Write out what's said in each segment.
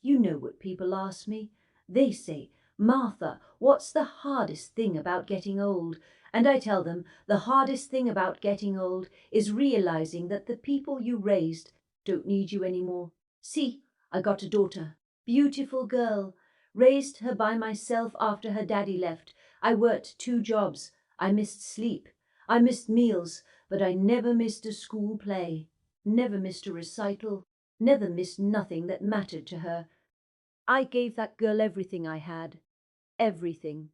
You know what people ask me. They say, Martha, what's the hardest thing about getting old? And I tell them, the hardest thing about getting old is realizing that the people you raised don't need you anymore. See, I got a daughter. Beautiful girl. Raised her by myself after her daddy left. I worked 2 jobs. I missed sleep. I missed meals, but I never missed a school play. Never missed a recital. Never missed nothing that mattered to her. I gave that girl everything I had. Everything.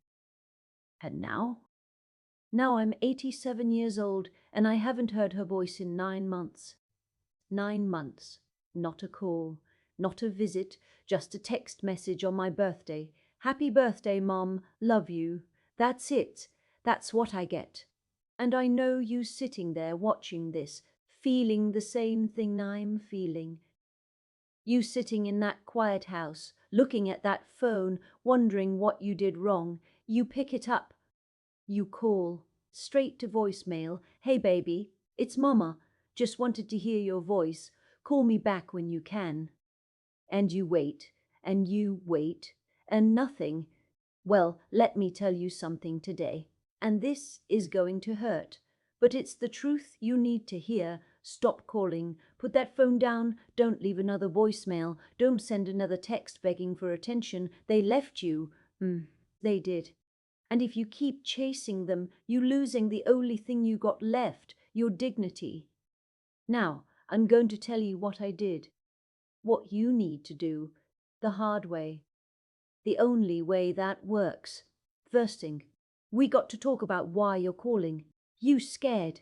And now? Now I'm 87 years old and I haven't heard her voice in 9 months. 9 months. Not a call. Not a visit. Just a text message on my birthday. Happy birthday, Mom. Love you. That's it. That's what I get. And I know you sitting there watching this, feeling the same thing I'm feeling. You sitting in that quiet house, looking at that phone, wondering what you did wrong. You pick it up. You call. Straight to voicemail. Hey baby, it's Mama. Just wanted to hear your voice. Call me back when you can. And you wait, and you wait, and nothing. Well, let me tell you something today. And this is going to hurt. But it's the truth you need to hear. Stop calling. Put that phone down. Don't leave another voicemail. Don't send another text begging for attention. They left you. They did. And if you keep chasing them, you're losing the only thing you got left, your dignity. Now, I'm going to tell you what I did. What you need to do. The hard way. The only way that works. First thing, we got to talk about why you're calling. You scared.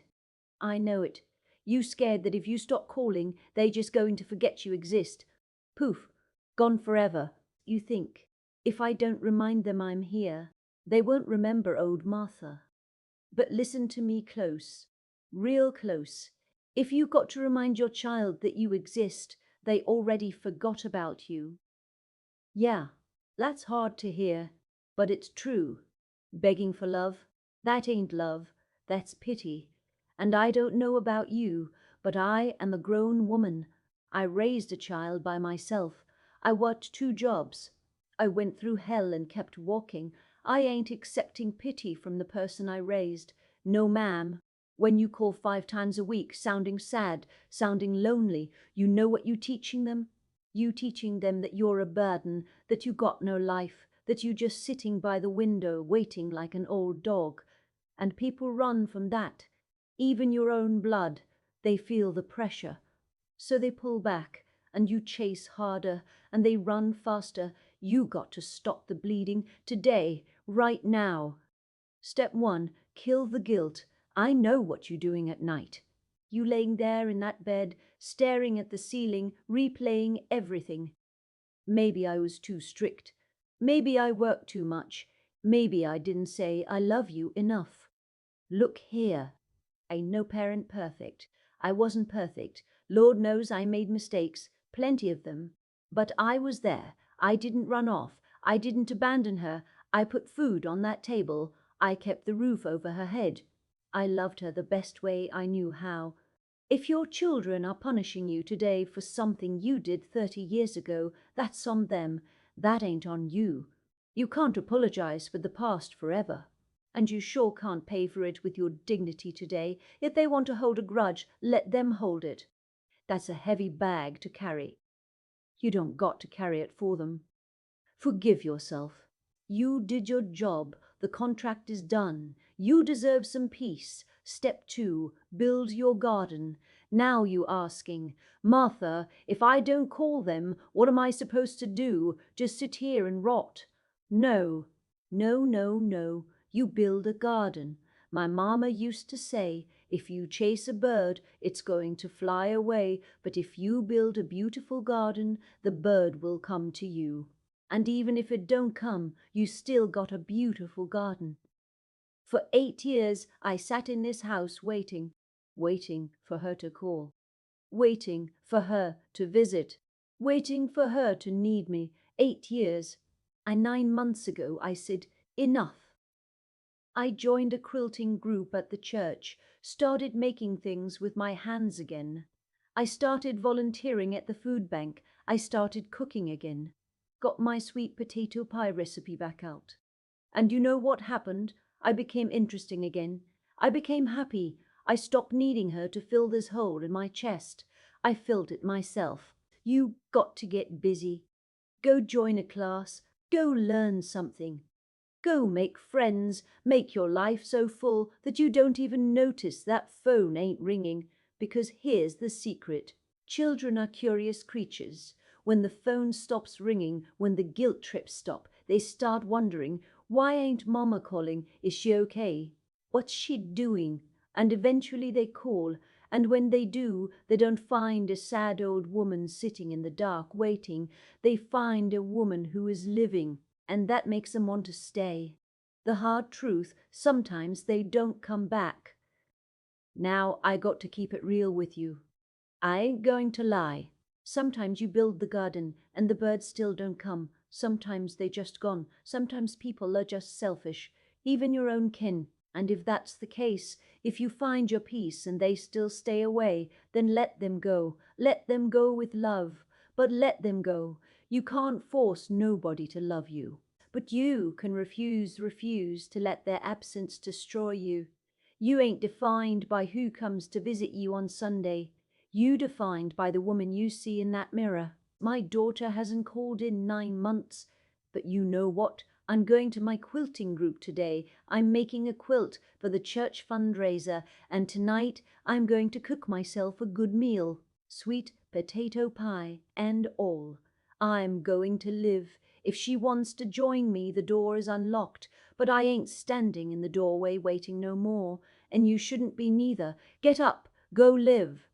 I know it. You scared that if you stop calling, they just going to forget you exist. Poof. Gone forever. You think, if I don't remind them I'm here, they won't remember old Martha. But listen to me close. Real close. If you got to remind your child that you exist, they already forgot about you. Yeah, that's hard to hear, but it's true. Begging for love, that ain't love, that's pity. And I don't know about you, but I am a grown woman. I raised a child by myself. I worked 2 jobs. I went through hell and kept walking. I ain't accepting pity from the person I raised. No, ma'am. When you call 5 times a week, sounding sad, sounding lonely, you know what you teaching them? You teaching them that you're a burden, that you got no life, that you just sitting by the window waiting like an old dog. And people run from that. Even your own blood. They feel the pressure. So they pull back, and you chase harder, and they run faster. You got to stop the bleeding today, right now. Step 1, kill the guilt. I know what you're doing at night. You laying there in that bed, staring at the ceiling, replaying everything. Maybe I was too strict. Maybe I worked too much. Maybe I didn't say I love you enough. Look here. Ain't no parent perfect. I wasn't perfect. Lord knows I made mistakes, plenty of them. But I was there. I didn't run off. I didn't abandon her. I put food on that table. I kept the roof over her head. I loved her the best way I knew how. If your children are punishing you today for something you did 30 years ago, that's on them. That ain't on you. You can't apologize for the past forever. And you sure can't pay for it with your dignity today. If they want to hold a grudge, let them hold it. That's a heavy bag to carry. You don't got to carry it for them. Forgive yourself. You did your job. The contract is done. You deserve some peace. Step 2, build your garden. Now you asking, Martha, if I don't call them, what am I supposed to do? Just sit here and rot? No, no, no, no. You build a garden. My mama used to say, if you chase a bird, it's going to fly away, but if you build a beautiful garden, the bird will come to you. And even if it don't come, you still got a beautiful garden. For 8 years I sat in this house waiting for her to call, waiting for her to visit, waiting for her to need me. 8 years. And 9 months ago I said, enough. I joined a quilting group at the church, started making things with my hands again. I started volunteering at the food bank. I started cooking again. Got my sweet potato pie recipe back out. And you know what happened? I became interesting again. I became happy. I stopped needing her to fill this hole in my chest. I filled it myself. You got to get busy. Go join a class. Go learn something. Go make friends. Make your life so full that you don't even notice that phone ain't ringing. Because here's the secret. Children are curious creatures. When the phone stops ringing, when the guilt trips stop, they start wondering, why ain't Mama calling? Is she okay? What's she doing? And eventually they call, and when they do, they don't find a sad old woman sitting in the dark waiting. They find a woman who is living, and that makes them want to stay. The hard truth, sometimes they don't come back. Now I got to keep it real with you. I ain't going to lie. Sometimes you build the garden and the birds still don't come. Sometimes they just gone. Sometimes people are just selfish, even your own kin. And if that's the case, if you find your peace and they still stay away, then let them go. Let them go with love. But let them go. You can't force nobody to love you. But you can refuse to let their absence destroy you. You ain't defined by who comes to visit you on Sunday. You defined by the woman you see in that mirror. My daughter hasn't called in 9 months. But you know what? I'm going to my quilting group today. I'm making a quilt for the church fundraiser, and tonight I'm going to cook myself a good meal. Sweet potato pie and all. I'm going to live. If she wants to join me, the door is unlocked, but I ain't standing in the doorway waiting no more, and you shouldn't be neither. Get up, go live.